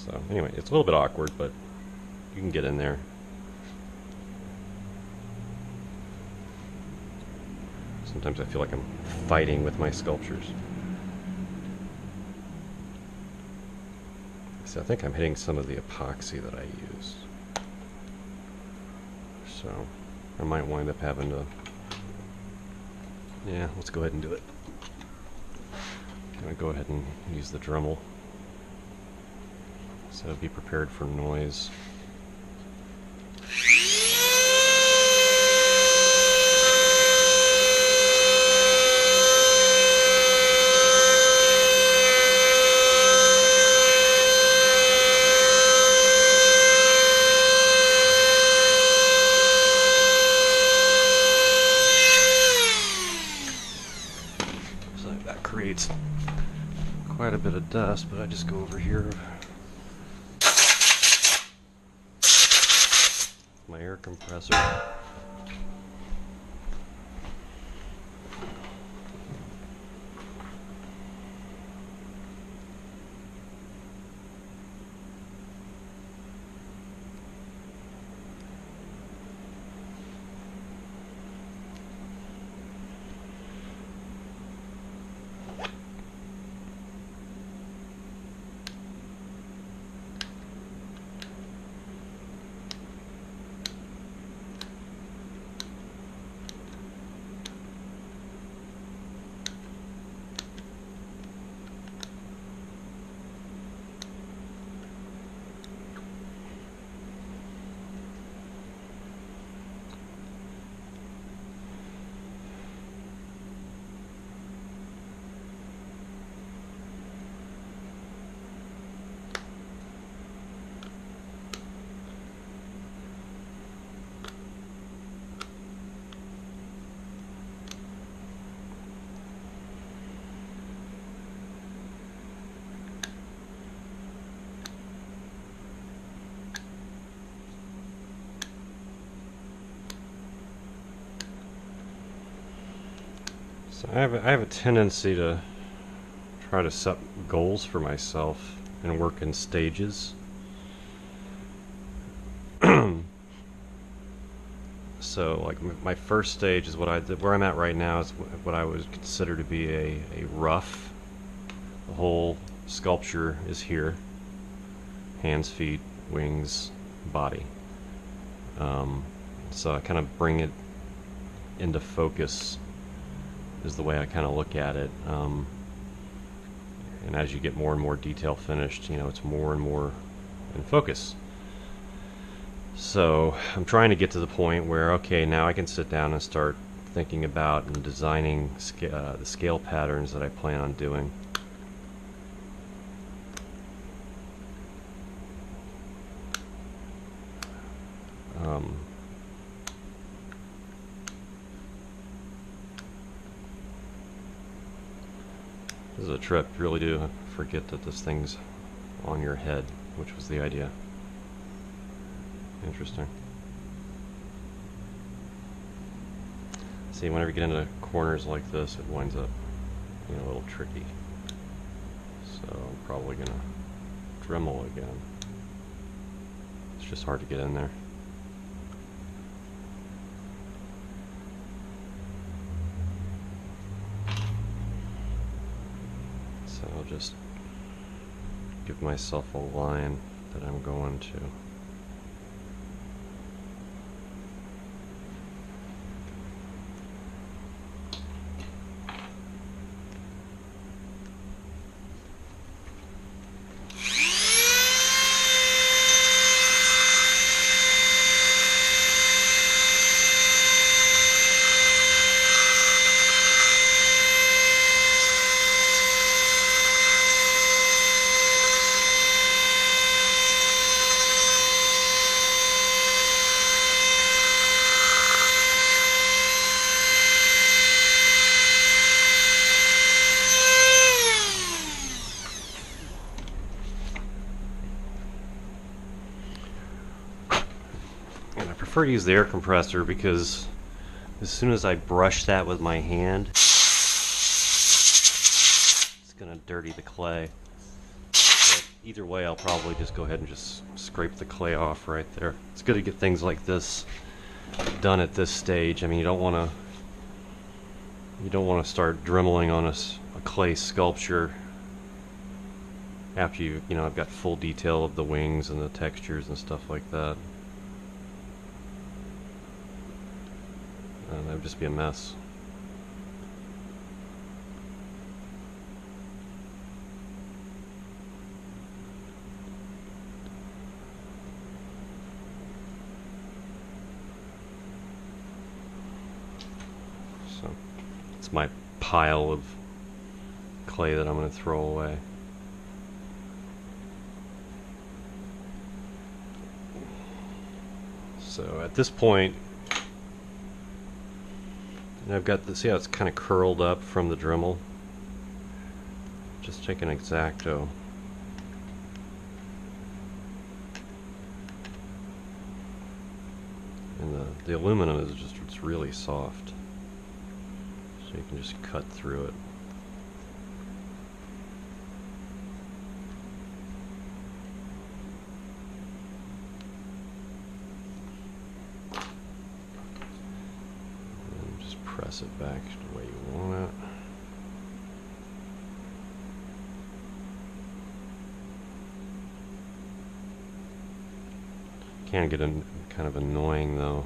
So anyway, it's a little bit awkward, but you can get in there. Sometimes I feel like I'm fighting with my sculptures. So I think I'm hitting some of the epoxy that I use. So I might wind up having to... Yeah, let's go ahead and do it. I'm going to go ahead and use the Dremel. So be prepared for noise. So that creates quite a bit of dust, but I just go over here. My air compressor. So I have a tendency to try to set goals for myself and work in stages. So like my first stage is what I did, where I'm at right now is what I would consider to be a rough. The whole sculpture is here. Hands, feet, wings, body. So I kind of bring it into focus is the way I kind of look at it. And as you get more and more detail finished, you know, it's more and more in focus. So I'm trying to get to the point where, okay, now I can sit down and start thinking about and designing the scale patterns that I plan on doing. This is a trip. You really do forget that this thing's on your head, which was the idea. Interesting. See, whenever you get into corners like this, it winds up, you know, a little tricky. So I'm probably gonna Dremel again. It's just hard to get in there. So I'll just give myself a line that I'm going to. I prefer to use the air compressor because as soon as I brush that with my hand, it's going to dirty the clay. But Either way, I'll probably just go ahead and just scrape the clay off right there. It's good to get things like this done at this stage. I mean, you don't want to start dremeling on a clay sculpture after you know, I've got full detail of the wings and the textures and stuff like that. That would just be a mess. So it's my pile of clay that I'm going to throw away. So at this point, I've got this, see how it's kind of curled up from the Dremel? Just take an X-Acto. And the aluminum is just, it's really soft. So you can just cut through it. Press it back the way you want it. Can get kind of annoying though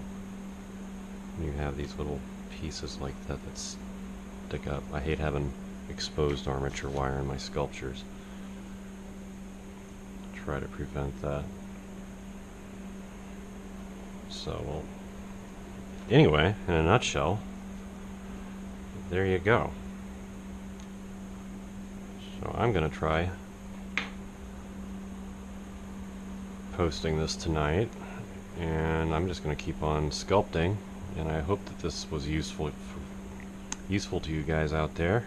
when you have these little pieces like that that stick up. I hate having exposed armature wire in my sculptures. Try to prevent that. So, well, anyway, in a nutshell, there you go. So I'm going to try posting this tonight, and I'm just going to keep on sculpting, and I hope that this was useful to you guys out there.